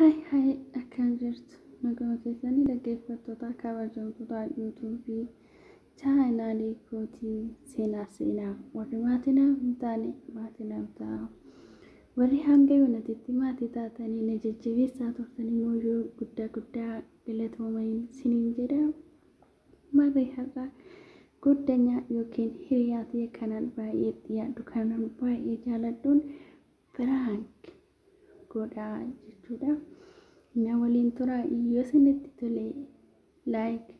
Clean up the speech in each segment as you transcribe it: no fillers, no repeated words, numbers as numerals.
Hai akkam jirtu nagama keessanii dhaggeeffattoota kabajamtoota YouTube chaanaalii kootii seenaa warri maatinaaf hin taane maatinaaf ta'a. Warri hanga yoonatitti maatii taatanii na jajjabeessaa turtanii mooyyoo guddaa galatoomanii siniin jedha. Marree har'a goddanyaa yookiin hiriyaatee kanan baay'ee dhiyaadhu kanan baay'ee jaaladhuun piranki godhaa jechuudha. Na waliin tura yoo isinitti tole like,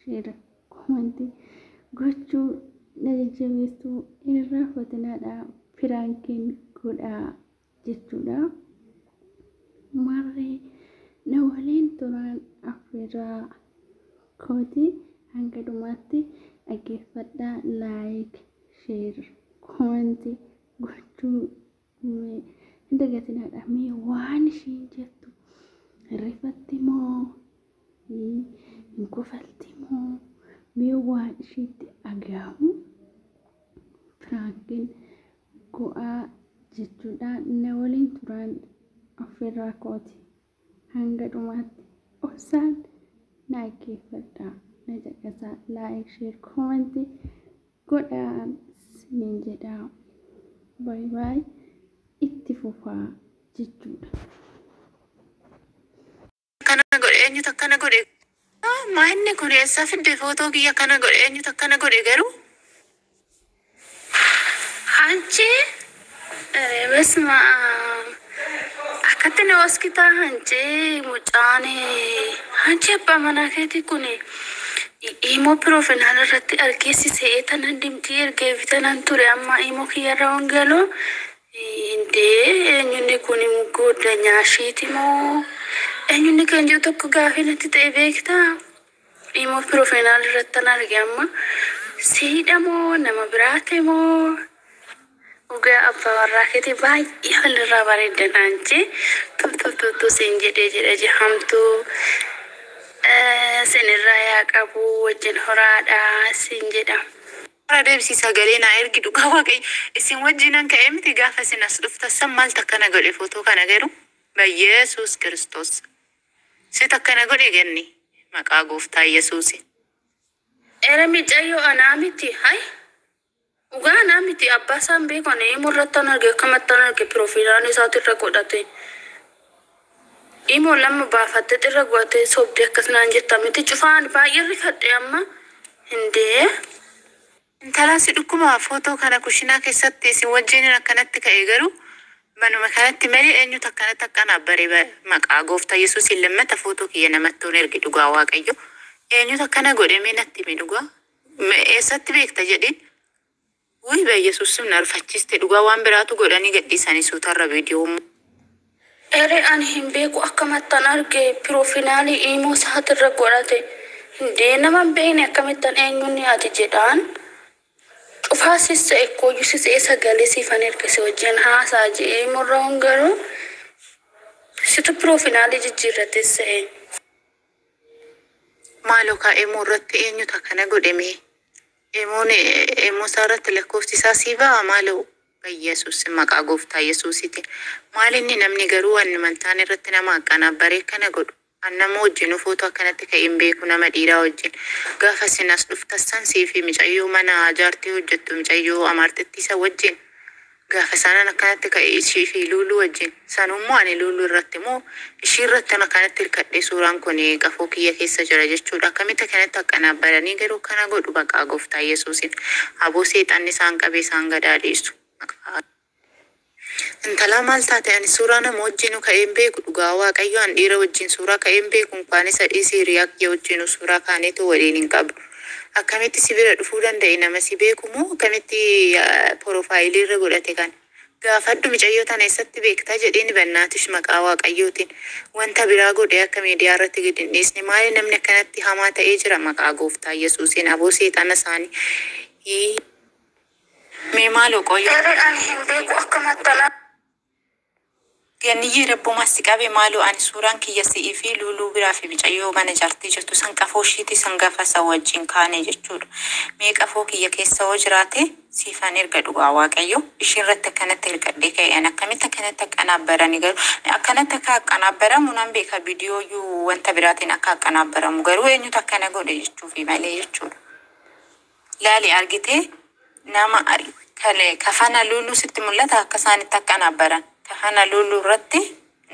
share, comment gochuu na jajjabeessuu irraa hojjetaadha. Pirankiin godhaa jechuudha. Marree na waliin turaan affeerraa kooti hanga dhumaatti dhaggeeffadhaa. Like, share, comment gochuu indagatinadha. Mee waan ishiin jettu rifatti moo inkofalti moo mee waan ishiitti agaamu pirankiin godhaa jechuudha. Na waliin turaan affeerraa kooti hanga dhumaatti obsaan na dhaggeeffadhaa. Na caqasaa. Like, share, comment godhaa siniin jedhaa. Bye bye. Itti fufaa jechuudha. Kana godhe eenyutu akkana godhe? Maanni kun eessaa fidde footoo kiyya kana godhe eenyutu akkana godhe garuu? Hanchi besma akkatti na hoskitaa hanchi mucaane hanchi abbaa manaa keetii kun imo profesional irratti argeessisee tanan dimtii ergee bitanan ture amma imo kiyyarra wangaloo inde eenyuun kun godhe nyaashiiti moo eenyuun kan jiru tokko gaafinatti ta'e beektaa imo profesional irratti arge amma siidha moo nama biraate moo ugaa abbaa warraa keetii baay'ee halirraa bareeddan hanchi tuttututu sin jedhee jahamtuu sinirraa yaa qabu wajjin horaadha sin jedha. Deebisiisa galee naa ergi dhugaa waaqayyo isin wajjinan ka'ee miti gaafa isin as dhuftan maal takkana godhe footoo kana garuu Yesuus Kiristoos si takkana godhe ganni maqaa gooftaa Yesuusi. Era micayyoo anaa miti hai ugaa anaa miti abbaa isaan beekan imurrattan arge akkamattan arge piroofiilaan isaatirra godhate imo lama baafatte irra godhate sobde akkasnaan jetta miti cufaan baay'ee rifadhe amma hindee. Intala si dhukkuma footoo kana kushinaa keessatti isin wajjin akkanatti ka'e garuu manuma kanatti malee eenyutu akkanatti akkana bare maqaa gooftaa Yesuus lammata footoo kiyya namatti ergi dhugaa waaqayyo eenyutu akkana godhe mee natti mee dhugaa eessatti beekta jedhin wuy baa Yesuus na rifachiste dhugaa waan biraatu godhanii gadhiisanii suutarra viidiyoo. Ere ani hin beeku akkamattan arge piroofinaalii imo saatirra godhate hindee naman beekne akkamittan eenyuun ati jedhaan. Ufaasis ekkooyusis sagalee siifan ergase wajjin haasaa jee morra hongaruu situ piroofinaalii jijjiirrates ta'e. Maaloo kaa'ee morratti eenyutu akkana godhame? Emo saarratti lakkoofsisaa sii ba'a maaloo Yesuus maqaa gooftaa Yesuusiti. Maalinni namni garuu waan mantaan irratti nama akkana baree kana godhu. Annama wajjin footoo akkanatti ka'in beeku nama dhiiraa wajjin gaafa sinas dhuftassan siifi micayyoo mana jaartii hojjettu micayyoo amartitti isa wajjin gaafa sanan akkanatti ka'e ishii fi luuluu wajjin sanummoo ani luuluu irratti moo ishii irratti akkanatti hirkadhee suuraan kun qafoo kiyya keessa jira jechuudha. Akkamitti kanatti akkana baranii garuu kana godhu maqaa gooftaa Yesuusin aboo seexanni isaan qabee isaan gadaadhiisu. Intala maal taate ani suuraa nama wajjin ka'een beeku dhugaa waaqayyo an dhiira wajjin suuraa ka'een beeku kan isa dhiisii riyaakii wajjin suuraa kaaneetu waliin hin qabdu. Akkamitti si bira dhufuu danda'e nama si beeku moo akkamitti piroofaayilii irra godhate kan gaafadhu micayyoo tana eessatti beektaa jedheen bannaatish maqaa waaqayyootiin wanta biraa godhe akka miidiyaa irratti gadi hin dhiisne maali namni akkanatti hamaa ta'ee jira maqaa gooftaa Yesuusiin aboo seexana isaanii. Mee maaloo qoyyo. Ani hin beeku akkamattan Ganiyyi rabbo masikabe malu ani suuraan kiyya si'ii fi luluu biraa fi bicayyoo mana jaartii jirtu san qafoo ishiiti san gafasa wajjin kaane jechuudha. Mee qafoo kiyya keessa hoo jiraate siifaan erga dhugaa waaqayyo ishiin irratti akkanatti ergadhee ka'een akkamitti akkanatti akkanaabbarani garuu akkanatti akka akkanaabaramu nan beeka viidiyooyyuu wanta biraatiin akka akkanaabaramu garuu eenyutu akkana godhe jechuufi malee jechuudha. Laali argitee nama kale kafana luluu sitti mul'ata akka isaanitti akkanaabaran. Kafana lulu irratti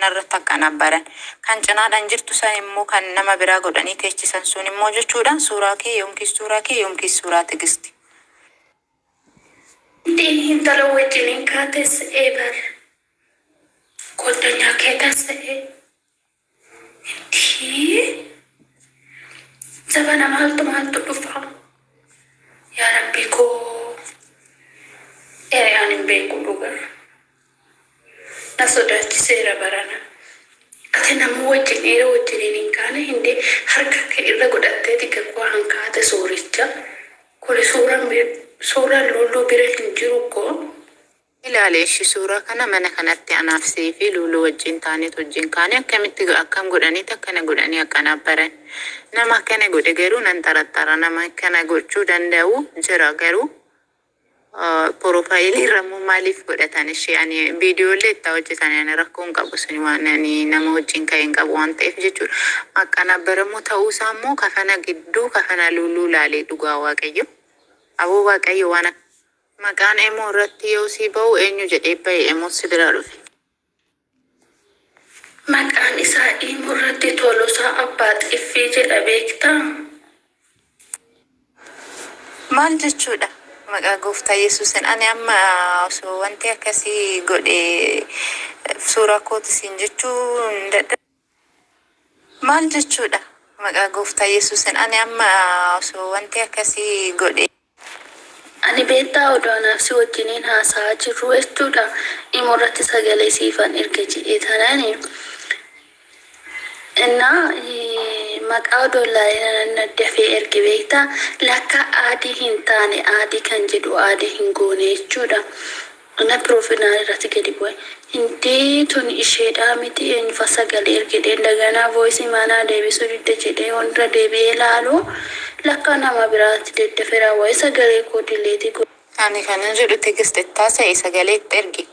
narratti akkanaabaran kan cinaadhaan jirtu san immoo kan nama biraa godhanii teechisan sun immoo jechuudhaan suuraa kee yoomkis suuraa tigisti. Intala wajjiniin kaates eebar godhanyaa keetas sabana maaltu dhufa yaa rabbii koo ani hin beeku dhugaa. Nasodaachisera barana ati nama wajjiniin hin kaane hinde harka kee irra godhattee xiqqaa hankaate sooricha kuni suuraan luluu bira hin jiru koo. Ilaale ishi suuraa kana mana kanatti anaafsee fi luluu wajjin taaneet wajjin kaane akkamitti akkam godhaniit akkana godhanii akkanaabbaran. Nama akkana godhe garuu nan xaraxara nama akkana gochuu danda'u jira garuu. Profaayilii rammoo maaliif godhatan ishee ani viidiyoolee itti hojjetan ani rakkoon qabu sun waan ani nama wajjin ka'een qabu waan ta'eef jechuudha. Akkanaabbaramuu ta'uusaa immoo kafana gidduu kafana luluu laalee dhugaa waaqayyo. Aboo waaqayyo waan maqaan emoo irratti yoo si ba'u eenyu jedhee ba'e emoo si bira dhufe. Maqaan isaa emoo irratti Tolosaa Abbaa Xiffii jedha beektaa? Maal jechuudha? Maqaa gooftaa Yesuusin ani amma osoo wanti akkasii godhe suuraa kootisiin jechuun maal jechuudha? Maqaa gooftaa Yesuusin ani amma osoo wanti akkasii godhe. Ani beektaa odaanaaf si wajjiniin haasa'aa jirru jechuudha. Emoo irratti sagalee siifan erga jedhee tanani. Maqaa dollaa dafee ergi beektaa lakka aadii hin taane aadii kan jedhu aadii hin goone jechuudha. Ana piroofinaan irratti gadi bu'e. Hindii tun isheedhaa miti eenyufa sagalee ergedee daganaa voisii manaa deebisuu didde jedhee hunda deebi'ee laalu lakka nama biraatti deddeferaa waa'ee sagalee koo dileetii godhe. Ani kanan jedhu tigistittaa ta'e sagalee itti ergi.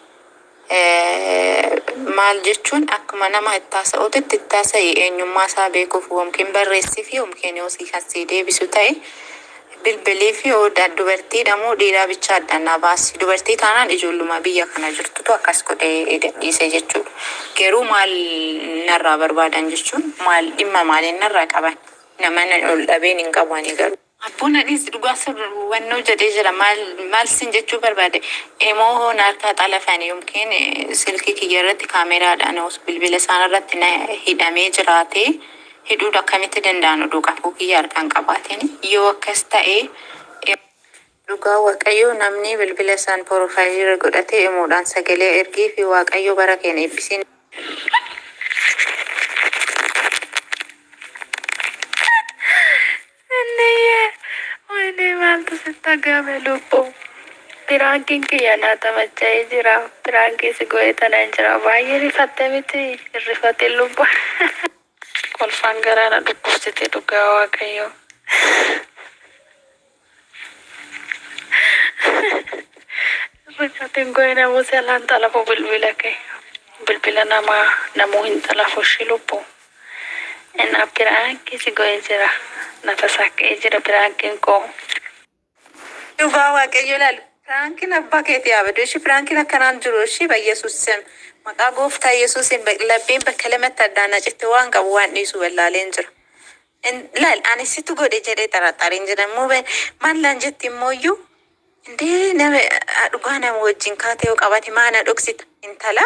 Maal jechuun akkuma nama ittaasa'uutti ittaasa'e eenyummaa isaa beekuuf yookiin barreessii fi yookiin yoo si kasii deebisu ta'e bilbilii fi dubartiidha moo dhiiraa bicha addannaa baasi. Dubartii taanaan ijoolluma biyya kana jirtutu akkas godhee dadhiise jechuudha. Garuu maal narraa barbaadan jechuun maal dhimma maaliin narraa qaban nama ol dhabeen hin qabani garuu. Abboon adis dhugaa sirru wannoo jedhee jira maal sin jechuu barbaade emoo narkaa xalafanii yookiin silkii kiyya irratti kaameraadhaan bilbila isaan irratti hidhamee jiraate hidhuudha akkamitti danda'an oduu qafuu kiyya harkaan qabaateen yoo akkas ta'e dhugaa waaqayyoo namni bilbila isaan profaayilii irra godhatee emoodhaan sagalee ergii fi waaqayyoo bara keenya eebbisiin. Tagame lupo piranki kiyya naata macha'ee jira. Piranki si godhe tanaan jira. Baay'ee rifatte miti rifate lupo. Kolfaan garaana dhukkubsite dhugaa waaqayyo. Rifateen godhe namuu seelaan xalafu bilbila kee. Bilbila namuu hin xalafu shi lupo. Ena piranki si godhe jira. Nata sakkee jira pirankiin koo. Dhugaa waaqayyo laalu pirankiin abbaa keetii yaabadu ishii pirankiin akkanaan jiru ishii Yesuus sem maqaa gooftaa Yesuusin labbeen bakka lamatti addaan acitti waan qabu waan dhiisu wallaaleen jira. Laal ani situ godhe jedhee xaraxariin jedhamu maallaan jetti immooyyuu indee nama dhugaa nama wajjin kaatee qabate maana dhoksita intala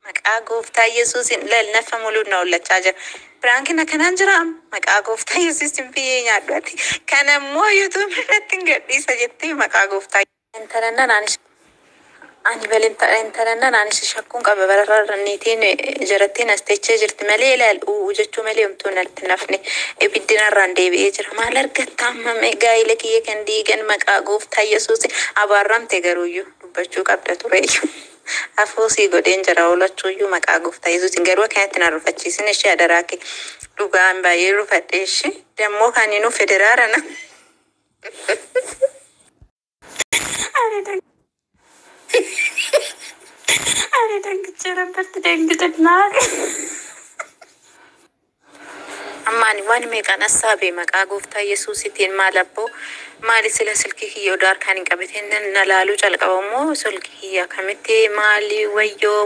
maqaa gooftaa Yesuusin laal nafa muluun na ollachaa jira. Pirankiin akkanaan jira maqaa gooftaa Yesuusin biyyee nyaadhu ati kanammoo YouTube irratti hin gadhiisa jettee maqaa gooftaa ani balintarannaan anis shakkuun qaba bararra niitiin jarattiin as teechee jirti malee ilaalu jechuu malee homtuu natti nafne ibiddinarraan deebi'ee jira maal argattaa ammame gaa'ila kiyya kan diigan maqaa gooftaa Yesuusin abaarramte garuuyyuu dubbachuu qabda tureeyyu. Afuusii godheen jira olachuuyyuu maqaa gooftaa Yesuusiin garuu kanatti na rufachiisin ishee adaraake dhugaan baay'ee rufadhe ishee dammoo kan inni federaara na. Ani dangicha rabbitti dangitannaa. Ammaani waan meeqaan asaabe maqaa gooftaa Yesuusiitiin maal abboo maali sila silkii kiyyoo daar kan hin qabateen na laaluu jalqaba immoo silkii kiyyaa kamitti maali wayyoo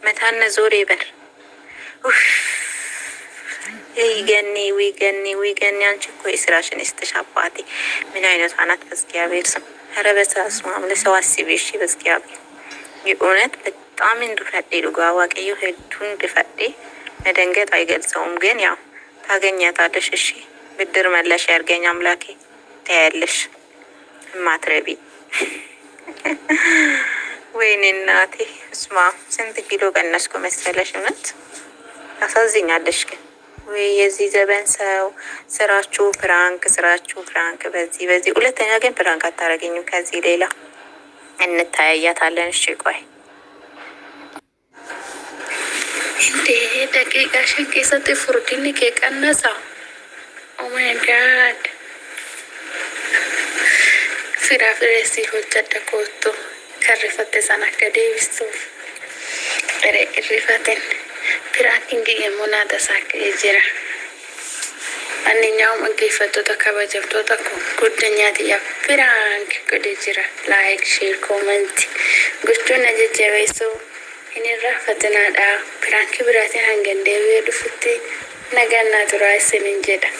mataan na zooree bar. Wiiganni አንቺ እኮ የስራሽን ይስጥሽ አባቴ ምን አይነት አናት በእግዚአብሔር ስም ኧረ በስመ አብ ለሰው አስቢ እሺ በእግዚአብሔር የእውነት በጣም እንድፈዴ ዱጋ ዋቀዩ ሄዱን እንድፈዴ መደንገጥ አይገልጸውም ግን ያው ታገኛታለሽ እሺ ብድር መለሽ ያርገኝ አምላኬ ታያለሽ ማትረቢ ወይኔ እናቴ እስማ ስንት ኪሎ ቀነስኩ መሰለሽ እውነት ታሳዝኛለሽ ግን ወይ የዚህ ዘበን ሰው ስራችሁ ፍራንክ በዚህ ሁለተኛ ግን ፍራንክ አታረገኝም ከዚህ ሌላ እንታያያታለን እሺ ቆይ እንዴ ደቂቃ ሸንቄ ሰጥ ፍሩቲን ከቀነሳ ኦ ማይ ጋድ ፍራፍሬሲ ሆጀደ ኮቶ ከሪፈተ ሰናከደ ቢስቱ ሪፈተን piranking የሞና ተሳከ ጅራ አንኛው መገፈቶታ ከበጀብቶታ ጉደኛት ያ pirank godhe jira like share comment gochuu na jajjabeessu inni raffatanaadha pirank biraatiin hangandee dufutti nagaan naa turaa isinin jedha.